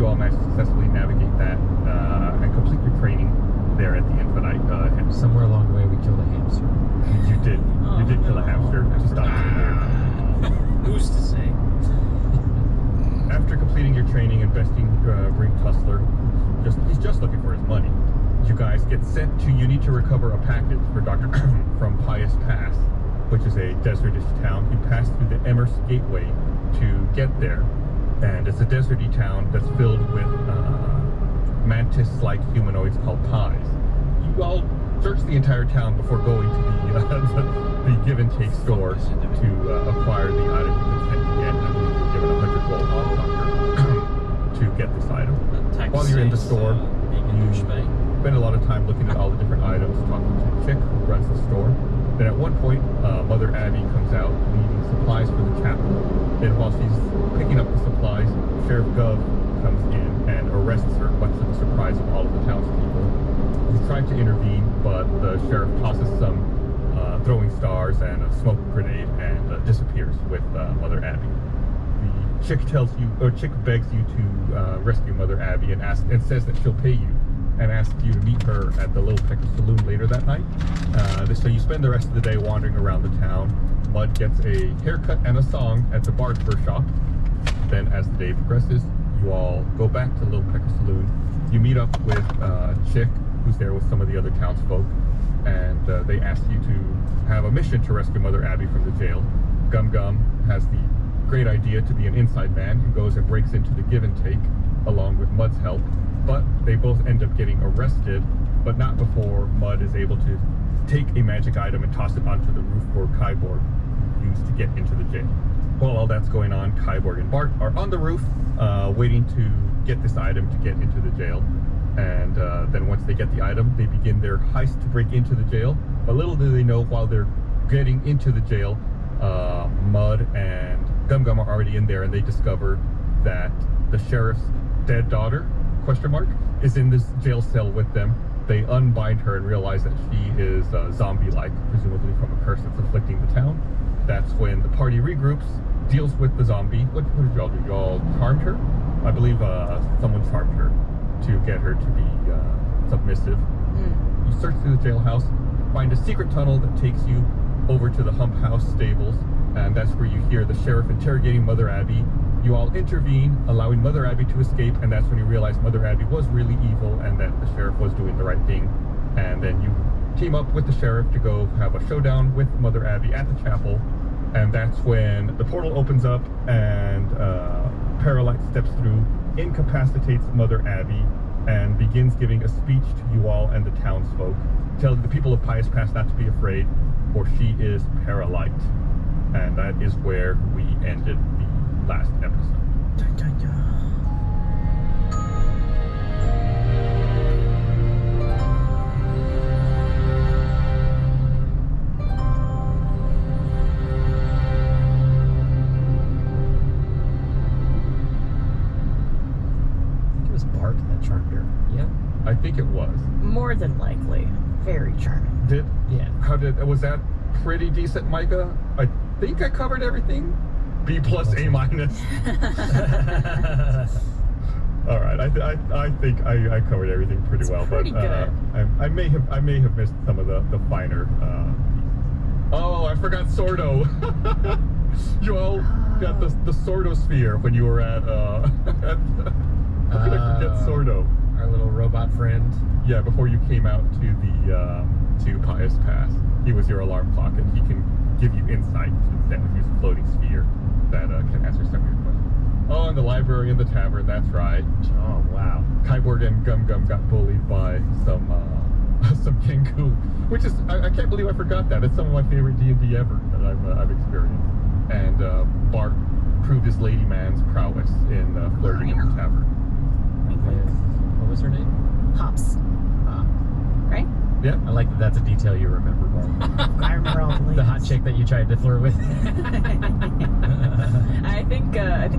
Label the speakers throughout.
Speaker 1: you all managed to successfully navigate that and complete your training there at the Infinite.
Speaker 2: Somewhere along the way, we killed a hamster.
Speaker 1: You did. You did kill a hamster. Just out of
Speaker 3: Who's to say?
Speaker 1: After completing your training and besting Brink Tussler, he's just looking for his money, you guys get sent to, you need to recover a package for Dr. from Pious Pass, which is a desertish town. You pass through the Emmer's Gateway to get there, and it's a deserty town that's filled with mantis-like humanoids called pies. You all search the entire town before going to the give and take store to acquire the item you consent to get. I believe you're given 100 gold on Doctor to get this item. While you're in the store, you spend a lot of time looking at all the different items, talking to the chick who runs the store. Then at one point, Mother Abby comes out needing supplies for the chapel. Then while she's picking up the supplies, Sheriff Gov comes in and arrests her, much to the surprise of all of the townspeople. You try to intervene, but the sheriff tosses some throwing stars and a smoke grenade and disappears with Mother Abby. The chick chick begs you to rescue Mother Abby and says that she'll pay you, and asks you to meet her at the Little Pecker Saloon later that night. So you spend the rest of the day wandering around the town. Mud gets a haircut and a song at the barber shop. Then as the day progresses, you all go back to Little Pecker Saloon. You meet up with Chick, who's there with some of the other townsfolk, and they ask you to have a mission to rescue Mother Abby from the jail. Gum Gum has the great idea to be an inside man who goes and breaks into the give and take along with Mud's help, but they both end up getting arrested, but not before Mud is able to take a magic item and toss it onto the roof for Kyborg used to get into the jail. While all that's going on, Kyborg and Bart are on the roof waiting to get this item to get into the jail. And then once they get the item, they begin their heist to break into the jail. But little do they know, while they're getting into the jail, Mud and Gum Gum are already in there, and they discover that the sheriff's dead daughter, is in this jail cell with them. They unbind her and realize that she is zombie-like, presumably from a curse that's afflicting the town. That's when the party regroups, deals with the zombie. What did y'all do? Y'all charmed her? I believe someone charmed her to get her to be submissive. You search through the jailhouse, find a secret tunnel that takes you over to the Hump House stables, and that's where you hear the sheriff interrogating Mother Abby. You all intervene, allowing Mother Abby to escape, and that's when you realize Mother Abby was really evil and that the sheriff was doing the right thing. And then you team up with the sheriff to go have a showdown with Mother Abby at the chapel, and that's when the portal opens up and Paralyte steps through, incapacitates Mother Abby, and begins giving a speech to you all and the townsfolk, telling the people of Pious Pass not to be afraid, for she is Paralyte. And that is where we ended the last episode.
Speaker 4: Dun, dun, dun.
Speaker 1: I think it was.
Speaker 4: More than likely. Very charming.
Speaker 1: Yeah. Was that pretty decent, Micah? I think I covered everything. B plus, A minus. All right. I think I covered everything pretty well,
Speaker 4: pretty
Speaker 1: but
Speaker 4: good.
Speaker 1: I may have missed some of the finer. Oh, I forgot Sordo. You all got the Sordosphere when you were at. How could I forget Sordo?
Speaker 2: Our little robot friend.
Speaker 1: Yeah, before you came out to the to Pious Pass, he was your alarm clock, and he can give you insight instead of use a floating sphere that can answer some of your questions. Oh, and the library and the tavern, that's right.
Speaker 2: Oh wow.
Speaker 1: Kyborg and Gum Gum got bullied by some Kenku, which is I can't believe I forgot that. It's some of my favorite D&D ever that I've experienced. And Bart proved his lady man's prowess in flirting in the tavern.
Speaker 2: What was her name?
Speaker 4: Hops. Right?
Speaker 1: Yeah.
Speaker 2: I like that that's a detail you remember, Bart.
Speaker 4: I remember all the ladies.
Speaker 2: The hot chick that you tried to flirt with.
Speaker 4: I think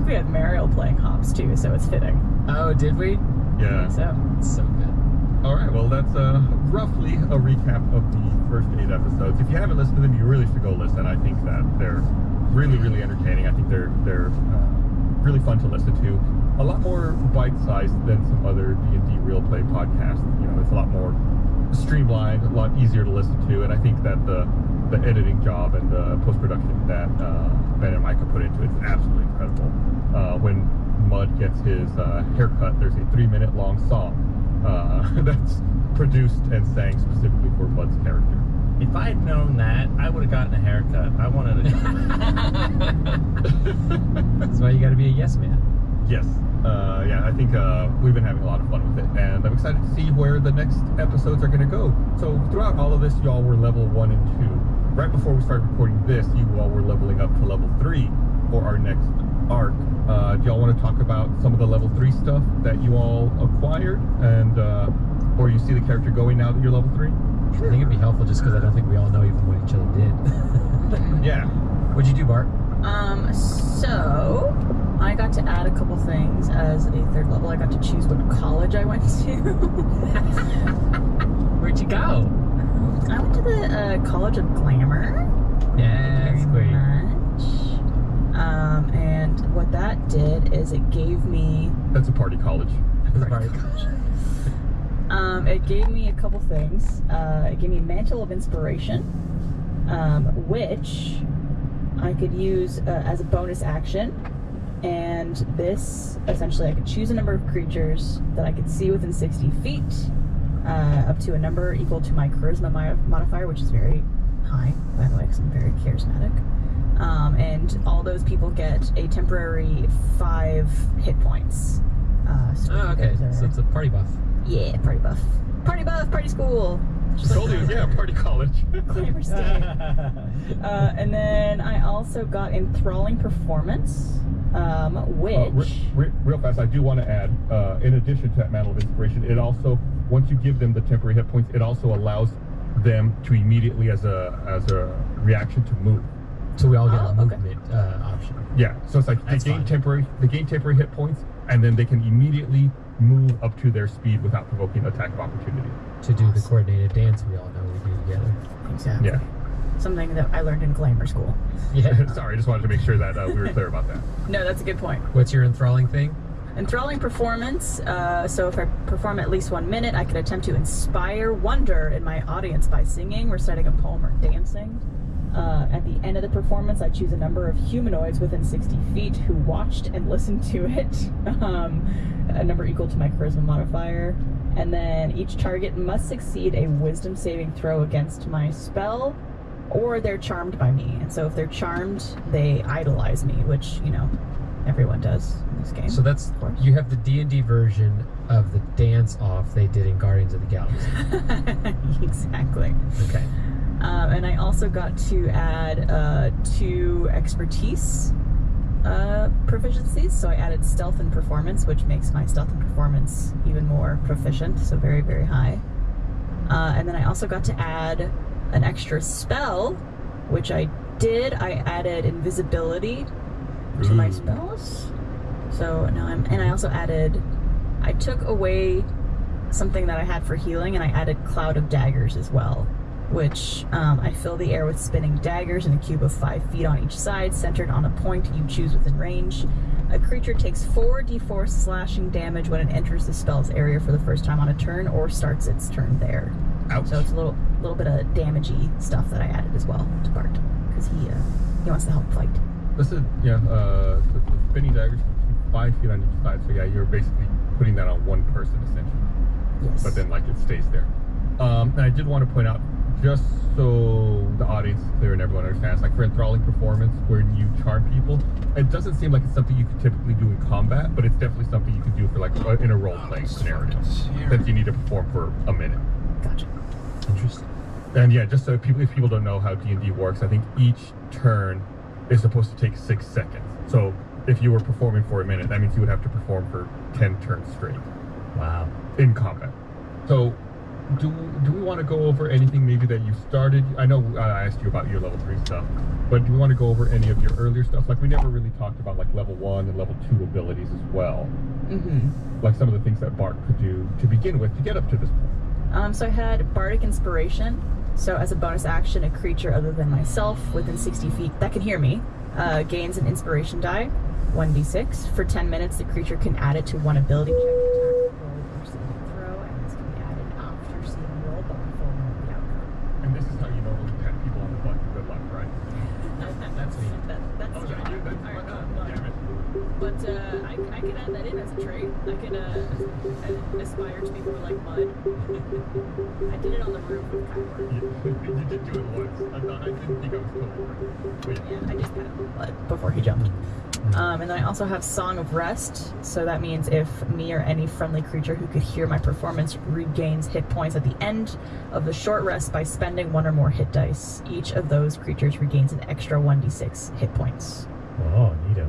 Speaker 4: we had Mariel playing Hops too, so it's fitting.
Speaker 2: Oh, did we?
Speaker 1: Yeah.
Speaker 2: So good.
Speaker 1: All right, well, that's roughly a recap of the first 8 episodes. If you haven't listened to them, you really should go listen. I think that they're really, really entertaining. I think they're really fun to listen to. a lot more bite-sized than some other D&D real play podcasts. You know, it's a lot more streamlined, a lot easier to listen to, and I think that the editing job and the post-production that Ben and Micah put into it is absolutely incredible. When Mud gets his haircut, there's a 3-minute long song that's produced and sang specifically for Mud's character.
Speaker 3: If I had known that, I would have gotten a haircut. I wanted a
Speaker 2: That's why you got to be a yes man.
Speaker 1: Yes. Yeah, I think we've been having a lot of fun with it, and I'm excited to see where the next episodes are going to go. So throughout all of this, y'all were level 1 and 2. Right before we started recording this, you all were leveling up to level 3 for our next arc. Do y'all want to talk about some of the level 3 stuff that you all acquired, and or you see the character going now that you're level 3?
Speaker 2: I think it'd be helpful just because I don't think we all know even what each other did.
Speaker 1: Yeah.
Speaker 2: What'd you do, Bart?
Speaker 4: So I got to add a couple things as a 3rd level. I got to choose what college I went to.
Speaker 2: Where'd you go?
Speaker 4: I went to the College of Glamour.
Speaker 2: Yeah, that's
Speaker 4: Very
Speaker 2: great.
Speaker 4: much. And what that did is it gave me
Speaker 1: That's a party college.
Speaker 4: it gave me a couple things. It gave me Mantle of Inspiration, which I could use as a bonus action. And this, essentially, I could choose a number of creatures that I could see within 60 feet, up to a number equal to my charisma modifier, which is very high, by the way, because I'm very charismatic. And all those people get a temporary 5 hit points.
Speaker 2: Oh, okay. So it's a party buff.
Speaker 4: Yeah, party buff. Party buff, party school. Just
Speaker 1: Told you, yeah, party college.
Speaker 4: Glamour State. And then I also got Enthralling Performance, which...
Speaker 1: real fast, I do want to add, in addition to that Mantle of Inspiration, it also, once you give them the temporary hit points, it also allows them to immediately, as a reaction, to move.
Speaker 2: So we all get a
Speaker 4: okay.
Speaker 2: movement option.
Speaker 1: Yeah, so it's like
Speaker 2: That's
Speaker 1: they gain
Speaker 2: fine.
Speaker 1: temporary hit points, and then they can immediately move up to their speed without provoking attack of opportunity.
Speaker 2: To do the coordinated dance we all know we do together.
Speaker 4: Exactly.
Speaker 1: Yeah.
Speaker 4: Something that I learned in Glamour School.
Speaker 2: Yeah.
Speaker 1: Sorry, I just wanted to make sure that we were clear about that.
Speaker 4: No, that's a good point.
Speaker 2: What's your enthralling thing?
Speaker 4: Enthralling Performance, so if I perform at least 1 minute, I could attempt to inspire wonder in my audience by singing, reciting a poem, or dancing. At the end of the performance, I choose a number of humanoids within 60 feet who watched and listened to it, a number equal to my charisma modifier. And then each target must succeed a wisdom saving throw against my spell, or they're charmed by me. And so if they're charmed, they idolize me, which, you know, everyone does in this game.
Speaker 2: So that's, you have the D&D version of the dance off they did in Guardians of the Galaxy.
Speaker 4: Exactly.
Speaker 2: Okay.
Speaker 4: And I also got to add 2 expertise proficiencies. So I added stealth and performance, which makes my stealth and performance even more proficient, so very, very high. And then I also got to add an extra spell, which I did. I added invisibility to my spells. So now and I also added, I took away something that I had for healing, and I added Cloud of Daggers as well, which I fill the air with spinning daggers in a cube of 5 feet on each side, centered on a point you choose within range. A creature takes 4d4 slashing damage when it enters the spell's area for the first time on a turn, or starts its turn there.
Speaker 1: Ouch.
Speaker 4: So it's a little bit of damagey stuff that I added as well to Bart, because he wants to help fight.
Speaker 1: This is, yeah, the spinning daggers 5 feet on each side, so yeah, you're basically putting that on one person essentially.
Speaker 4: Yes.
Speaker 1: But then, like, it stays there. And I did want to point out, just so the audience is clear and everyone understands, like for enthralling performance, where you charm people, it doesn't seem like it's something you could typically do in combat, but it's definitely something you can do for, like, in a role-playing scenario, since you need to perform for a minute.
Speaker 4: Gotcha.
Speaker 2: Interesting.
Speaker 1: And yeah, just so if people don't know how D&D works, I think each turn is supposed to take 6 seconds. So if you were performing for a minute, that means you would have to perform for 10 turns straight.
Speaker 2: Wow.
Speaker 1: In combat. So do we want to go over anything maybe that you started? I know I asked you about your level 3 stuff, but do we want to go over any of your earlier stuff? Like, we never really talked about, like, level 1 and level 2 abilities as well.
Speaker 4: Mm-hmm.
Speaker 1: Like some of the things that Bart could do to begin with to get up to this point.
Speaker 4: So I had Bardic Inspiration. So as a bonus action, a creature other than myself within 60 feet that can hear me gains an inspiration die. 1d6. For 10 minutes, the creature can add it to one ability check, attack, roll, or saving throw, and this can be added after seeing roll, but before knowing the outcome.
Speaker 1: And this is how you normally pat people on the butt for good luck, right?
Speaker 2: That's me.
Speaker 4: That's
Speaker 1: Oh,
Speaker 4: John.
Speaker 1: yeah, that's
Speaker 4: Alright,
Speaker 1: damn it.
Speaker 4: But I could add that in as a trait. I could aspire to be more like Mud. I did it on the roof with Kyler.
Speaker 1: You did do it once. I didn't think I was cool. But yeah.
Speaker 4: Yeah, I just pat him on the butt before he jumped. And then I also have Song of Rest, so that means if me or any friendly creature who could hear my performance regains hit points at the end of the short rest by spending one or more hit dice, each of those creatures regains an extra 1d6 hit points.
Speaker 2: Oh, neato.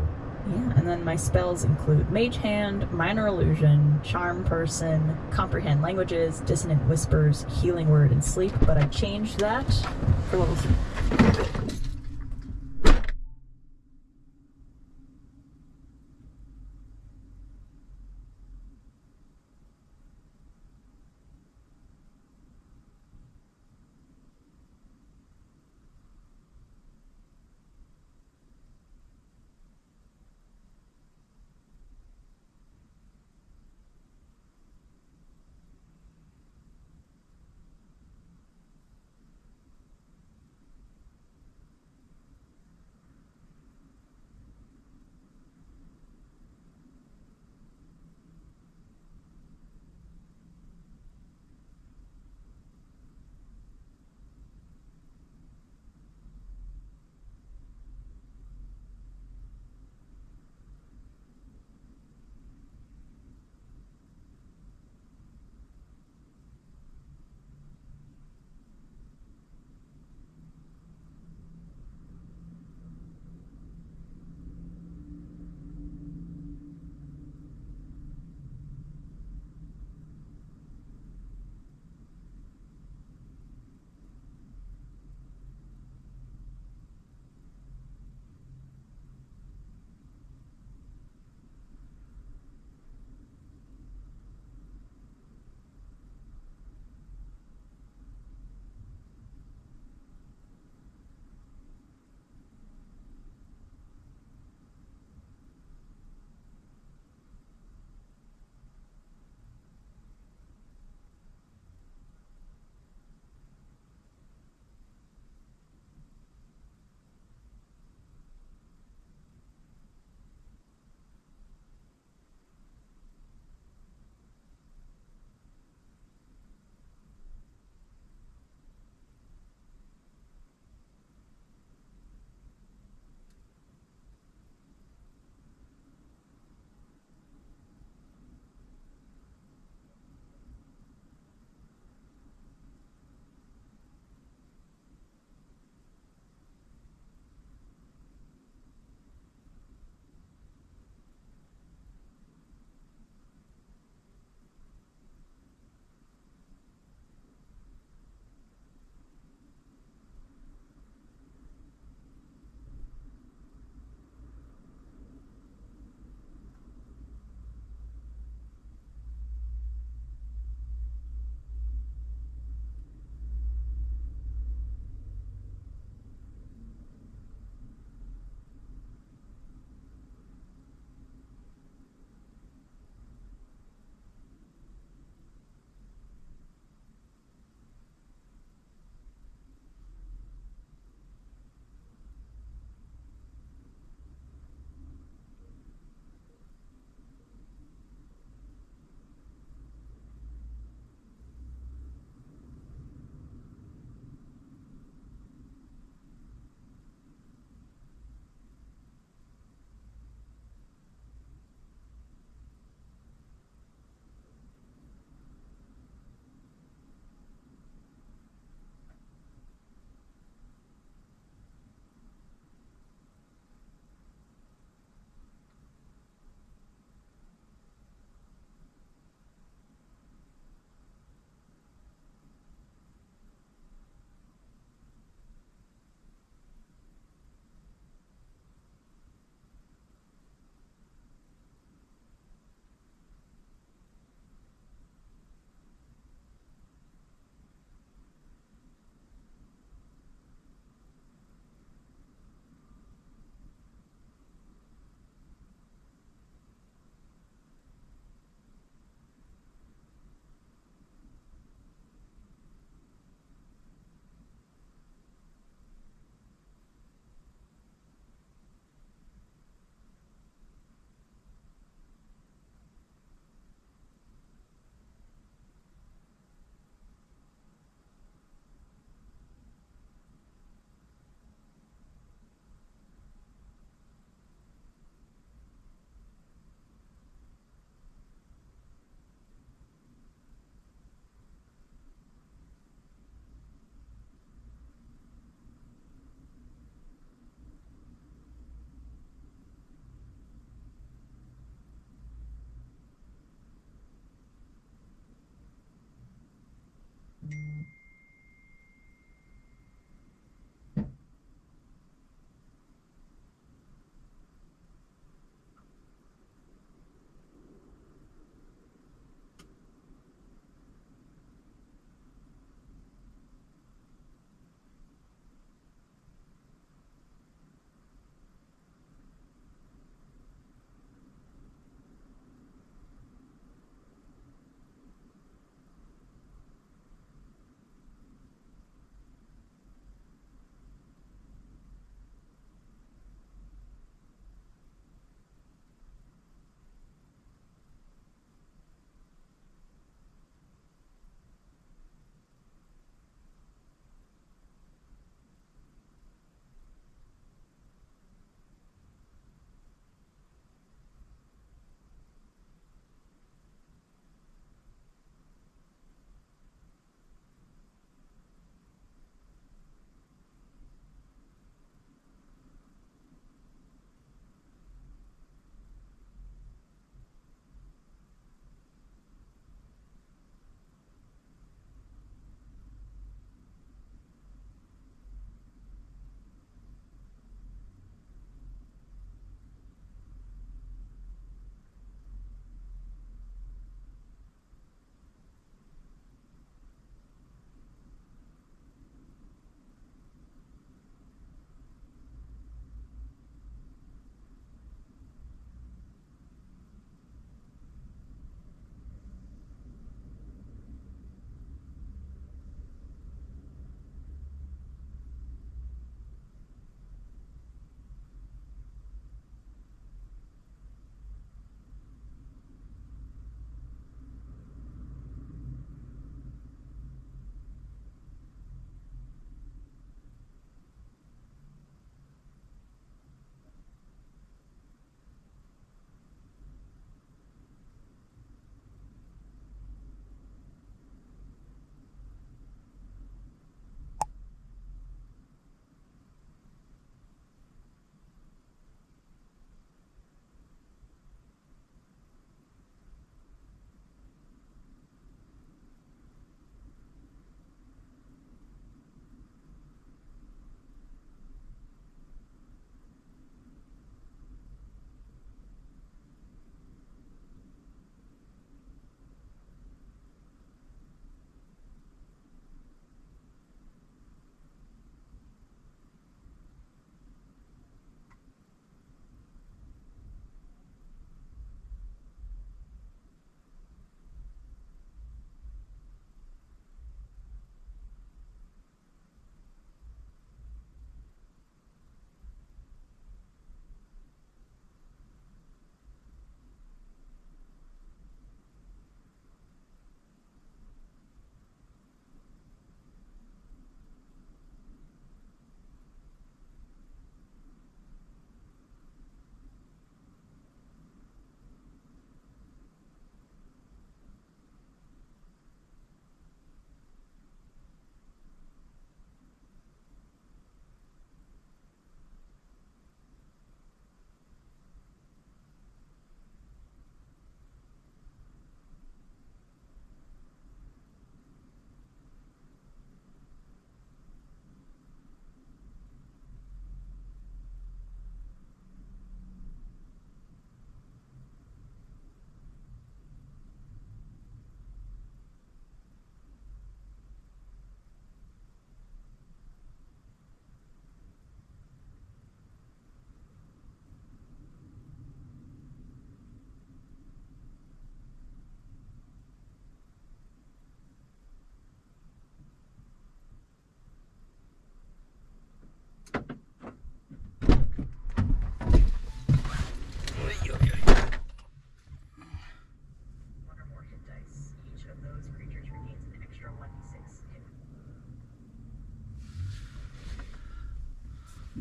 Speaker 4: Yeah, and then my spells include Mage Hand, Minor Illusion, Charm Person, Comprehend Languages, Dissonant Whispers, Healing Word, and Sleep, but I changed that for level 3.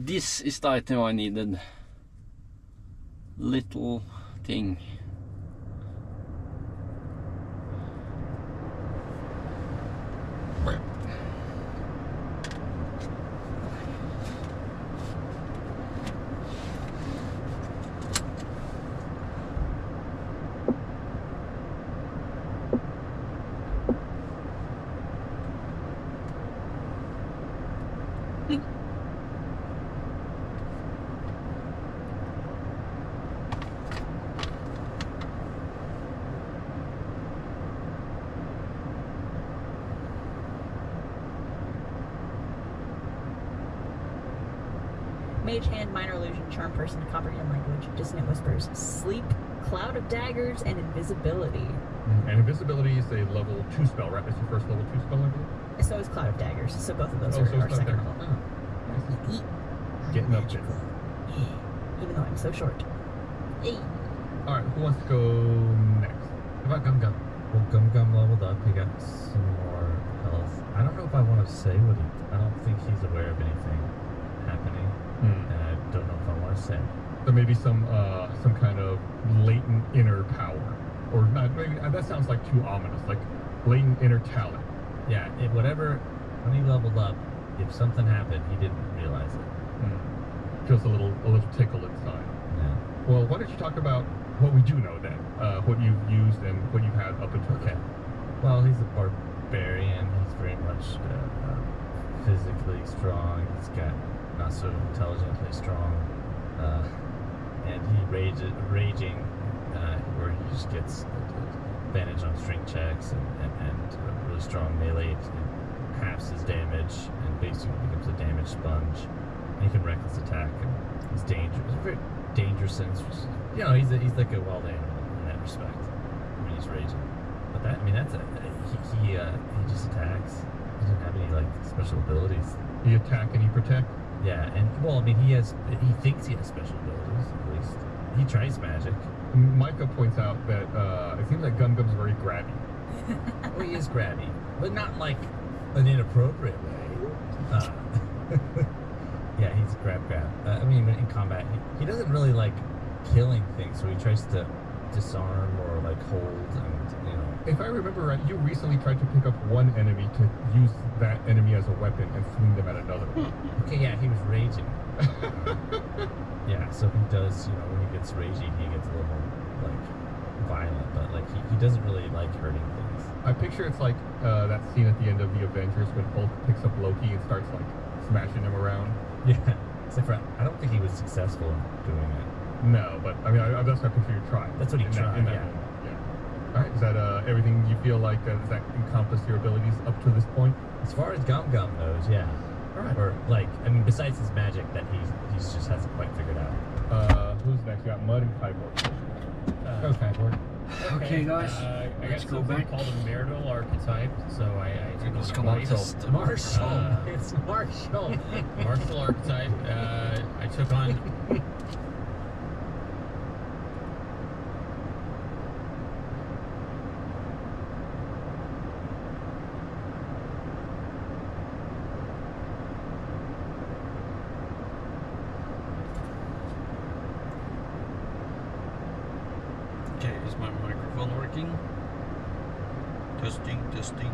Speaker 5: This is the item I needed. Little thing.
Speaker 4: Mage Hand, Minor Illusion, Charm Person, Comprehend Language, Dissonant Whispers, Sleep, Cloud of Daggers, and Invisibility.
Speaker 1: And Invisibility is a level 2 spell, right? That's your first level 2 spell, I believe?
Speaker 4: So is Cloud of Daggers, so both of those
Speaker 1: so
Speaker 4: are
Speaker 1: it's
Speaker 4: second
Speaker 1: Cloud of
Speaker 4: level.
Speaker 1: Daggers. Getting up there.
Speaker 4: Even though I'm so short. Hey.
Speaker 1: Alright, who wants to go next?
Speaker 3: How about Gum Gum? Well, Gum Gum leveled up. He got some more health. I don't know if I want to say what he... I don't think he's aware of anything happening. And I don't know if I want to say.
Speaker 1: There may be some kind of latent inner power. Or not, maybe that sounds like too ominous, like latent inner talent.
Speaker 3: Yeah, whatever... When he leveled up, if something happened, he didn't realize it.
Speaker 1: Feels a little tickle inside.
Speaker 3: Yeah.
Speaker 1: Well, why don't you talk about what we do know then? What you've used and what you've had up until
Speaker 3: Okay. Well, he's a barbarian. He's very much physically strong. He's got not so intelligently strong. And he raging, where he just gets advantage on string checks and really strong melee. It halves his damage and basically becomes a damage sponge. And he can reckless attack, and he's dangerous. He's very dangerous, and you know, he's like a wild animal in that respect when he's raging. But that, I mean, that's he just attacks. He doesn't have any like special abilities.
Speaker 1: He attack and he protect.
Speaker 3: Yeah, and well, I mean, he thinks he has special abilities. At least he tries magic.
Speaker 1: Micah points out that it seems like Gum Gum's very grabby.
Speaker 3: Well, he is grabby, but not like an inappropriate way. Yeah, he's grab. I mean, in combat, he doesn't really like killing things, so he tries to disarm or like hold, and you know.
Speaker 1: If I remember right, you recently tried to pick up one enemy to use that enemy as a weapon and swing them at another.
Speaker 3: Okay, yeah, he was raging. Yeah, so he does, you know, when he gets raging, he gets a little more like violent, but like he doesn't really like hurting things.
Speaker 1: I picture it's like that scene at the end of the Avengers when Hulk picks up Loki and starts like smashing him around.
Speaker 3: Yeah, except for I don't think he was successful in doing it.
Speaker 1: No, but I mean, that's what I picture you trying.
Speaker 3: That's what he tried,
Speaker 1: in that
Speaker 3: yeah.
Speaker 1: moment. All right, is that everything you feel like? Does that encompass your abilities up to this point?
Speaker 3: As far as Gum Gum knows, yeah.
Speaker 1: All right.
Speaker 3: Or like, I mean, besides his magic that he just hasn't quite figured out.
Speaker 1: Who's next? You got Mud and Kyborg.
Speaker 3: Go Kyborg.
Speaker 6: Okay, guys,
Speaker 7: I
Speaker 6: let's
Speaker 7: got
Speaker 6: go
Speaker 7: something
Speaker 6: back.
Speaker 7: called a marital archetype, so I took
Speaker 6: Let's
Speaker 7: on
Speaker 6: go
Speaker 7: a
Speaker 6: back.
Speaker 7: Marshall.
Speaker 3: Marshall. It's Marshall.
Speaker 7: Martial archetype. I took on.
Speaker 6: Okay, is my microphone working? Testing, testing.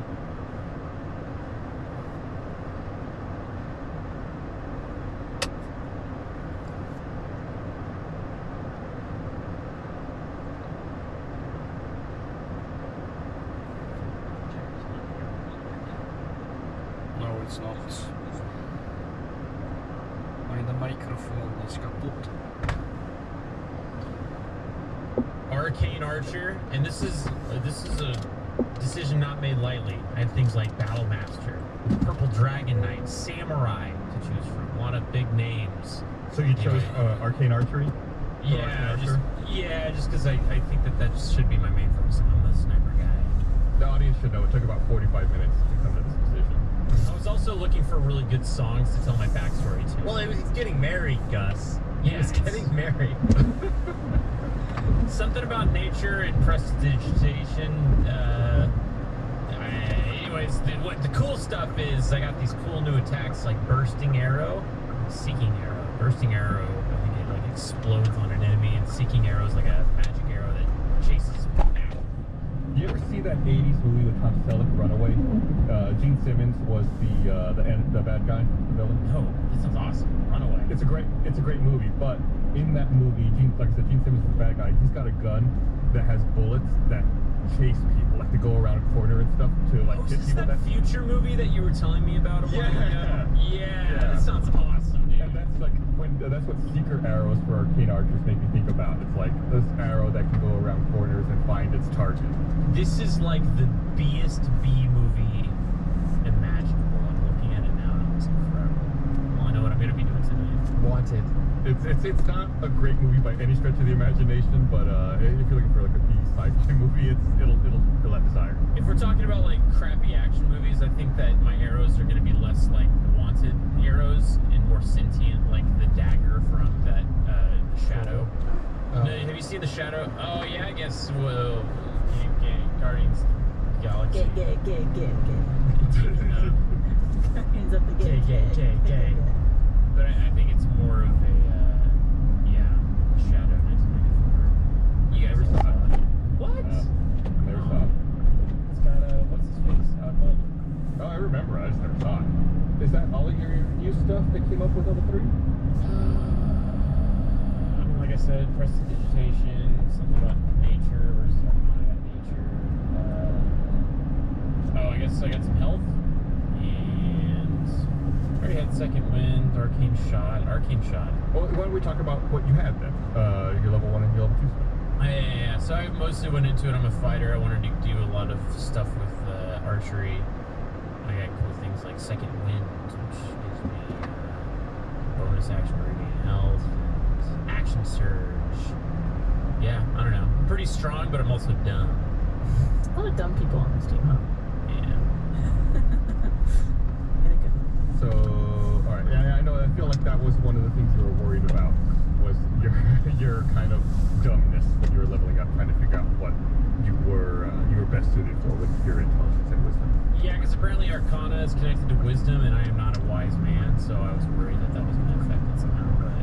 Speaker 6: No, it's not. Meine Mikrofon is kaputt.
Speaker 7: Arcane Archer, and this is a decision not made lightly. I had things like Battle Master, Purple Dragon Knight, Samurai to choose from. A lot of big names.
Speaker 1: So you chose Arcane Archery?
Speaker 7: Yeah,
Speaker 1: Archer?
Speaker 7: just because I think that should be my main focus. I'm the sniper guy.
Speaker 1: The audience should know it took about 45 minutes to come to this decision.
Speaker 7: I was also looking for really good songs to tell my backstory to.
Speaker 3: Well, he's getting married, Gus. He
Speaker 7: Yeah,
Speaker 3: was
Speaker 7: it's-
Speaker 3: getting married.
Speaker 7: Something about nature and prestidigitation. Anyways, the cool stuff is I got these cool new attacks like Bursting Arrow, Seeking Arrow. Bursting Arrow, I think it like explodes on an enemy, and Seeking Arrow is like a magic arrow that chases out.
Speaker 1: You ever see that 80s movie with Tom Selleck, Runaway? Gene Simmons was the bad guy, the villain.
Speaker 7: No, this sounds awesome. Runaway.
Speaker 1: It's a great movie, but in that movie, like I said, Gene Simmons is the bad guy. He's got a gun that has bullets that chase people, like to go around a corner and stuff to like hit
Speaker 7: Is this
Speaker 1: people.
Speaker 7: that future movie that you were telling me about a while ago? Yeah, that sounds awesome, dude.
Speaker 1: And that's like that's what secret arrows for Arcane Archers make me think about. It's like this arrow that can go around corners and find its target.
Speaker 7: This is like the B-est B movie imaginable. I'm looking at it now and it's incredible. Well, I know what I'm going to be doing tonight.
Speaker 2: Wanted.
Speaker 1: It's not a great movie by any stretch of the imagination, but if you're looking for like a B sci-fi movie, it'll fill that desire.
Speaker 7: If we're talking about like crappy action movies, I think that my arrows are going to be less like the Wanted arrows and more sentient, like the dagger from that The Shadow.
Speaker 2: Oh.
Speaker 7: Have you seen The Shadow? Oh yeah, I guess. Well, Guardians of the Galaxy.
Speaker 4: Gay.
Speaker 7: No.
Speaker 4: Guardians of the
Speaker 2: Gay.
Speaker 7: But I think it's more of a Shadow 1994. You guys
Speaker 1: Never saw it.
Speaker 7: What?
Speaker 1: Never saw it.
Speaker 7: It's got what's his face? Alec Baldwin.
Speaker 1: Oh, I remember. I just never saw it. Is that all of your new stuff that came up with level 3?
Speaker 7: I mean, like I said, prestidigitation, something about nature versus arcana nature. I guess I got some health, and I already had second wind, arcane shot.
Speaker 1: Well, why don't we talk about what you had then? Your level 1 and your level 2 stuff.
Speaker 7: Yeah. So I mostly went into it. I'm a fighter. I wanted to do a lot of stuff with archery. I got cool things like second wind, which gives me bonus action for regain health, and action surge. Yeah, I don't know. I'm pretty strong, but I'm also dumb.
Speaker 4: A lot of dumb people on this team, huh?
Speaker 7: Yeah.
Speaker 4: In a good way.
Speaker 1: So, all right. Yeah, I know. I feel like that was one of the things you were worried about, was your kind of dumbness when you were leveling up, trying to figure out what you were best suited for with your intelligence and wisdom.
Speaker 7: Yeah, because apparently Arcana is connected to wisdom, and I am not a wise man, so I was worried that that was going to affect it somehow. But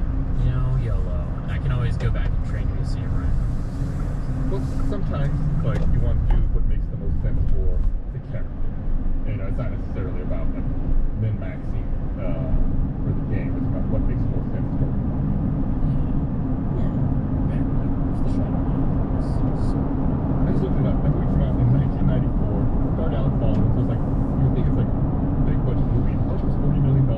Speaker 7: YOLO. I can always go back and train to be a samurai.
Speaker 1: Well, sometimes like you want to do what makes the most sense for the character. It's not necessarily about like min-maxing for the game. It's about what makes more sense for you. I just looked it up. That movie came out in 1994. Starred Alec Baldwin, so it's like you would think it's like a big budget movie. The budget was $40 million to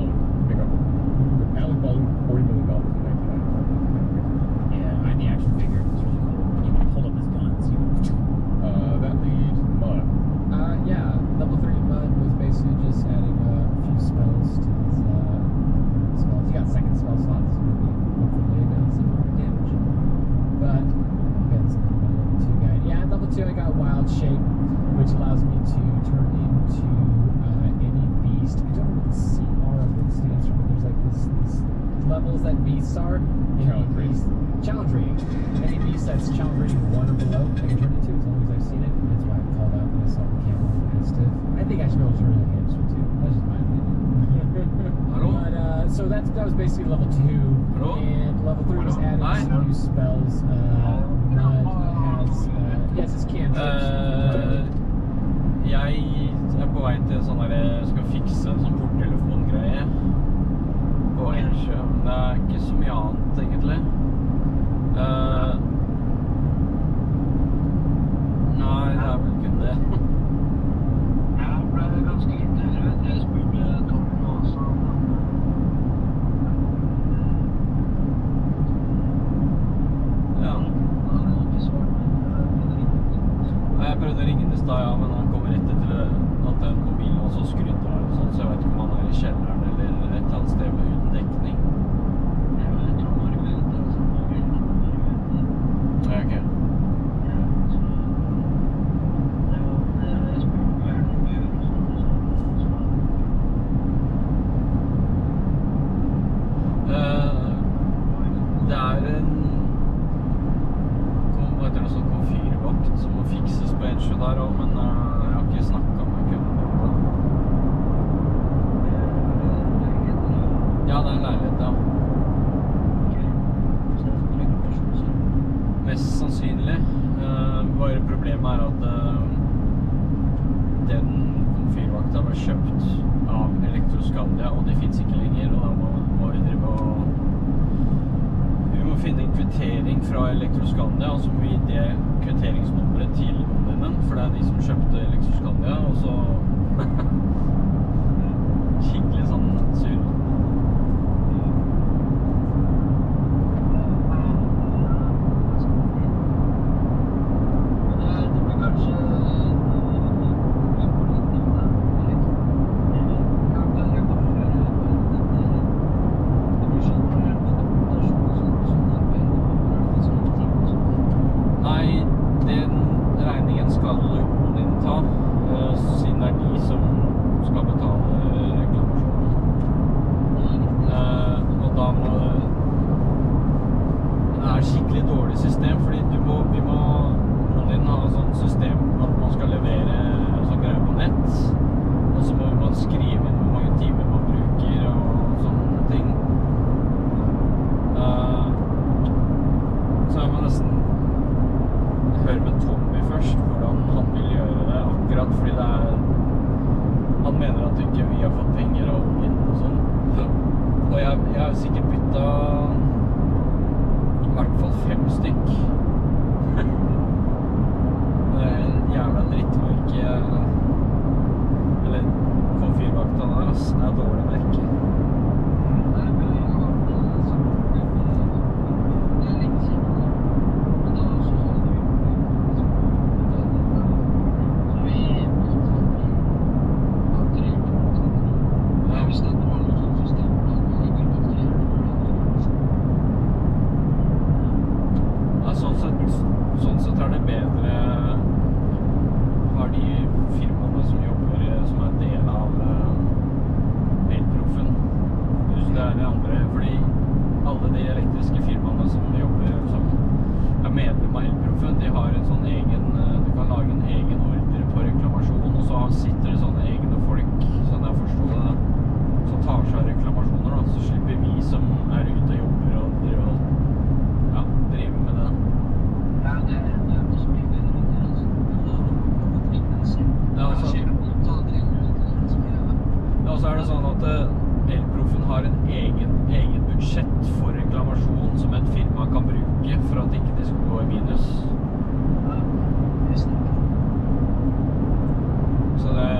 Speaker 1: make up. With Alec Baldwin, $40 million in 1994.
Speaker 7: Yeah, I had the action figure. It's really cool. You can hold up his guns.
Speaker 1: That leaves Mud.
Speaker 2: Yeah, level 3 Mud was basically just adding a few spells to his spells. He got second spell slot. This is going to be hopefully able some more damage. But depends on the level 2 guy. Yeah, at level 2 I got Wild Shape, which allows me to turn into any beast. I don't know what the CR of it stands for, but there's like these levels that beasts are.
Speaker 1: Challenge rating.
Speaker 2: Challenge rating. Any beast that's challenge rating 1 or below, I can turn into as long as I've seen it. That's why I called out that I saw the camel and mastiff. I think I should be able to turn into a hamster too. That's just my opinion. But so that was basically level 2. And level 3 was adding some new spells. Mud has yes, it's cantrips.
Speaker 6: Jeg er på vei til sånn der jeg skal fikse en sånn porttelefongreie på Ensjø. Det er ikke så mye annet egentlig. Nei, det er vel kun det. Jeg ble ganske irritert. Jeg spurte Tom også. Ja. Jeg prøvde å ringe den i stad, ja, men han kommer rett etter at den mobilen også skryter av og sånn, så jeg vet ikke om han er i kjelleren eller et eller annet sted med uten dekning. Jeg tror han har argumentet, så han vil ha argumentet. Ja, ok. Jeg spurte hva er det noe gjør og sånn. Det er en sånn komfyrvakt som må fikses på Ensjø der også, men jeg har ikke snakket med kunden om det. Ja, det er en leilighet, ja. Mest sannsynlig. Bare problemet er at den komfyrvakta ble kjøpt av Elektroskandia, og de finnes ikke lenger, og da må vi drive og vi må finne en kvittering fra Elektroskandia, og så må vi gi det kvitteringsnummeret til omvendt, for det er de som kjøpte Elektroskandia, og så skikkelig sånn sur. Det blir kanskje det blir sånn siden det er de som skal betale reklamasjonen. Og da må det er skikkelig dårlig system, fordi vi må noen din ha sånn system at man skal levere sånn greier på nett, og så må man skrive inn hvor mange timer man bruker og sånne ting. Så jeg må nesten høre med Tommy først hvordan han vil gjøre det, akkurat fordi det er han mener at ikke vi har fått penger av ungen og sånn. Og jeg har sikkert byttet i hvert fall 5 stykk. Det er en jævla drittmerke. Eller K4-vakta der, ass. Det er dårlig merke. Sånn sett er det bedre har de firmaene som jobber som er del av elproffen. Det er det andre, fordi alle de elektriske firmaene som jobber som er medlem av elproffen, de har en sånn egen, du kan lage en egen ordre på reklamasjon, og så sitter det sånne egne folk, sånn jeg forstår det, som tar seg av reklamasjoner da, så slipper vi som er ute og jobber og driver med det. Ja, så er det sånn at elproffen har en egen budsjett for reklamasjon som et firma kan bruke for at ikke de skal gå i minus. Så det,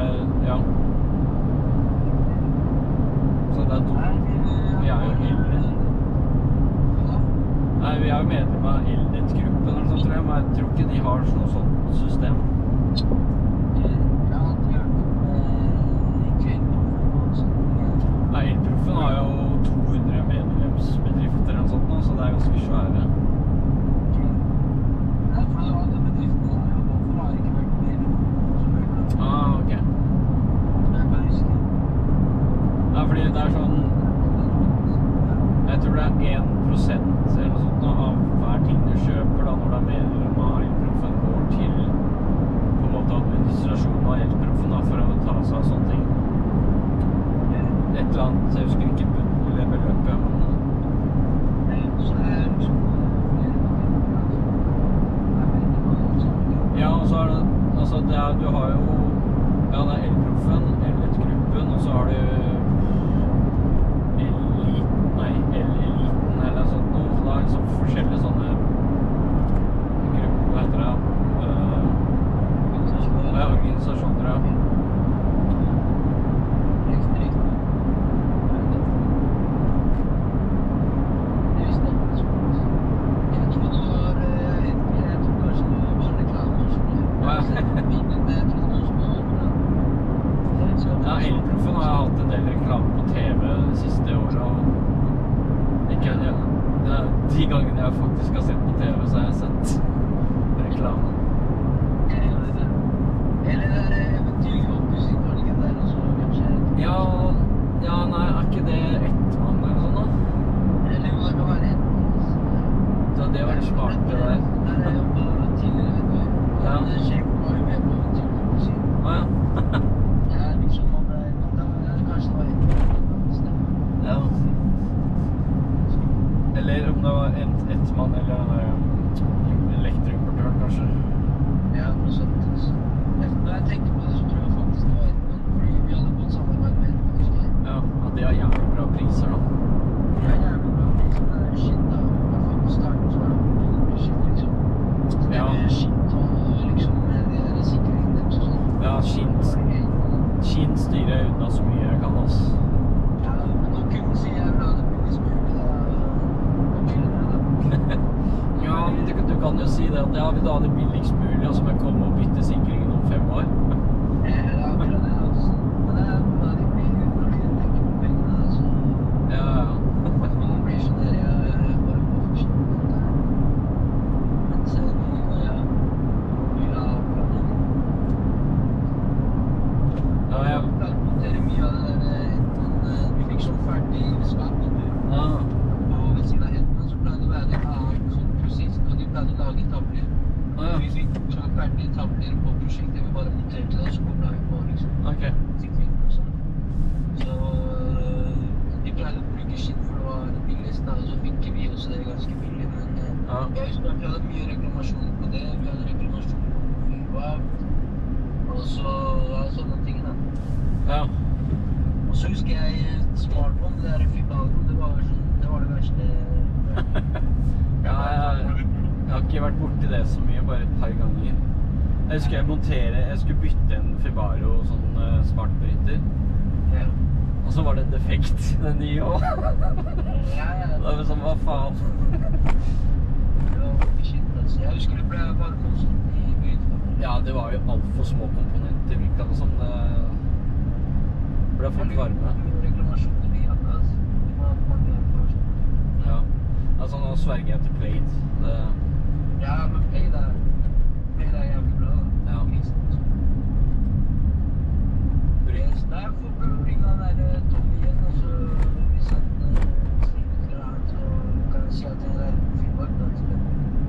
Speaker 6: ja. Så det er dumt. Vi er jo eldre. Nei, vi er jo medlem av Elnett-gruppen eller sånt, tror jeg, men jeg tror ikke de har noe sånt system. Nei, Elproffen har jo 200 medlemsbedrifter eller sånt nå, så det er ganske svære. Ah, ok. Nei, fordi det er sånn jeg tror det er 1% eller noe sånt av hver ting du kjøper da, når du er medlem av elproffen, går til på en måte administrasjonen av elproffen da, for å ta seg av sånne ting. Et eller annet, jeg husker ikke beløpet. Ja, og så er det, altså du har jo, ja, det er elproffen, Elnett-gruppen, og så har du eliten eller sånt noe, så det er liksom forskjellige sånne grupper, hva heter det? Organisasjoner, ja. Ja, elproffen har jeg hatt en del reklame på TV de siste årene, og ikke, ja, det er de gangene jeg faktisk har sett på TV, så har jeg sett reklame.
Speaker 8: Eller det er eventyr jobbmusikk, var det ikke der også, kanskje?
Speaker 6: Ja, nei, er ikke det Ettmann eller sånn da?
Speaker 8: Eller det kan være Ettmann.
Speaker 6: Så det var litt smart det der.
Speaker 8: Der er jo bare tidligere, vet du.
Speaker 6: Ja.
Speaker 8: Det skjer var jo med på eventyr.
Speaker 6: Ah, ja.
Speaker 8: Det er liksom man ble, kanskje det var Ettmann.
Speaker 6: Ja. Eller om det var Ettmann eller elektroimportøren, kanskje.
Speaker 8: Ja, noe sånt. Når jeg tenker på det, så tror jeg faktisk det var Ettmann, fordi vi hadde fått samarbeid med Ettmann.
Speaker 6: Ja, at de har jævlig bra priser da.
Speaker 8: Det er jævlig bra priser, det er shit da. I hvert fall på starten så er det mye shit, liksom. Så det
Speaker 6: Ja.
Speaker 8: med shit og liksom de sikringen deres og sånn.
Speaker 6: Ja, Skinn styrer jeg unna så mye jeg kan, ass.
Speaker 8: Ja, men nå kunne si jeg vil ha det billigst mulig, da.
Speaker 6: Ja, men du kan jo si det at ja, vil du ha det billigst mulig, og så må jeg komme og bytte sikringen om 5 år.
Speaker 8: Ja, akkurat det, altså. Men det er bare de pengene, når de tenker på pengene, så...
Speaker 6: Ja.
Speaker 8: Man blir sånn der, jeg bare må forstå det der. Men så er det, ja, vi har akkurat det. prosjektet. Vi bare monterte det, og så koblet vi på, liksom.
Speaker 6: Ok.
Speaker 8: Sikringen og sånn. Så de pleide å bruke skinn, for det var det billigste, da, og så fikk vi også det ganske billig, men
Speaker 6: Ja.
Speaker 8: jeg husker at vi hadde mye reklamasjon på det. Vi hadde reklamasjon på fyrvakt, og så ja, sånne ting, da.
Speaker 6: Ja.
Speaker 8: Og så husker jeg smartphone, det der Fibaro, det var det verste.
Speaker 6: Ja, jeg har ikke vært borti det så mye, bare et par ganger. Jeg husker jeg skulle bytte en Fibaro, sånn smartbryter.
Speaker 8: Ja.
Speaker 6: Og så var det defekt, den nye også.
Speaker 8: Ja.
Speaker 6: Da var det sånn, hva faen?
Speaker 8: Det var shit, altså. Jeg husker det ble bare konstant i byen.
Speaker 6: Ja, det var jo alt for små komponenter, virket det som. Det ble fort varme.
Speaker 8: Reklamasjoner vi hadde, altså. Det var mange reklamasjoner.
Speaker 6: Ja. Altså, nå sverger jeg til Plaid.
Speaker 8: Ja, men Plaid er jævlig bra, da.
Speaker 6: Ja.
Speaker 8: Det er forbrøring av den der Tommyen, og så hvis han skriver til deg, så kan jeg si at det er fyrvakt, da.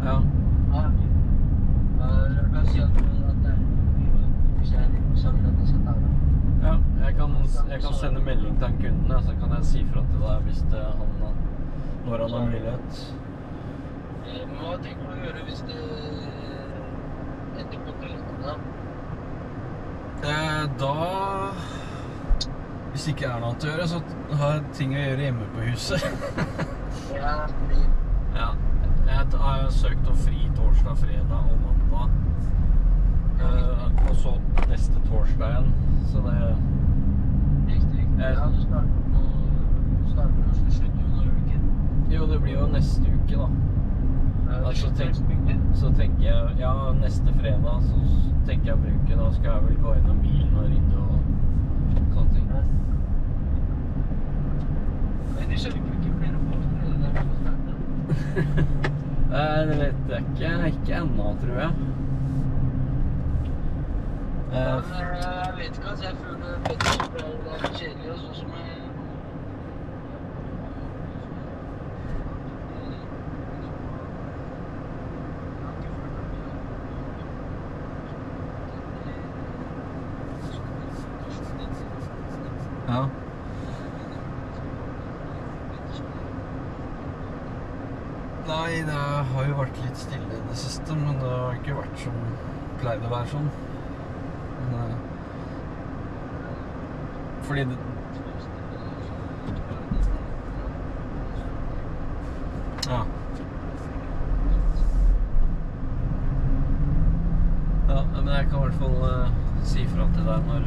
Speaker 6: Ja.
Speaker 8: Ja, jeg kan si at det er fyrvakt, hvis jeg sammen at jeg skal ta det.
Speaker 6: Ja, jeg kan sende melding til han kunden, så kan jeg si fra til deg hvis når han har mulighet.
Speaker 8: Men hva tenker du å gjøre hvis det ender på kvelden, da?
Speaker 6: Hvis det ikke er noe til å gjøre, så har jeg ting å gjøre hjemme på huset.
Speaker 8: Ja, fordi
Speaker 6: Ja, jeg har søkt om fri torsdag, fredag og mandag. Og så neste torsdag igjen, så det...
Speaker 8: Riktig. Ja, du starter på slutt jo når du ikke...
Speaker 6: Jo, det blir jo neste uke da. Så tenker jeg, ja, neste fredag så tenker jeg å bruke, da skal jeg vel gå gjennom bilen og rydde og sånne ting.
Speaker 8: Men det skjønner ikke flere folk når det er på starten.
Speaker 6: Det vet jeg ikke ennå, tror jeg.
Speaker 8: Jeg vet ikke, altså jeg føler Petter det er kjedelig og sånn som jeg...
Speaker 6: Ja. Nei, det har jo vært litt stille i det siste, men det har ikke vært som pleide å være sånn. Men, fordi det... Ja. Ja, men jeg kan i hvert fall si fra til deg når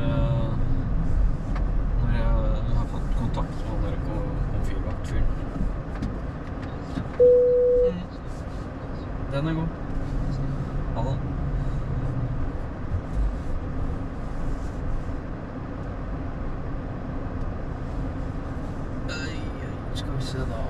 Speaker 6: jeg har fått kontakt med dere på fyrvaktfyren. Den er god. Ha det. Skal vi se da.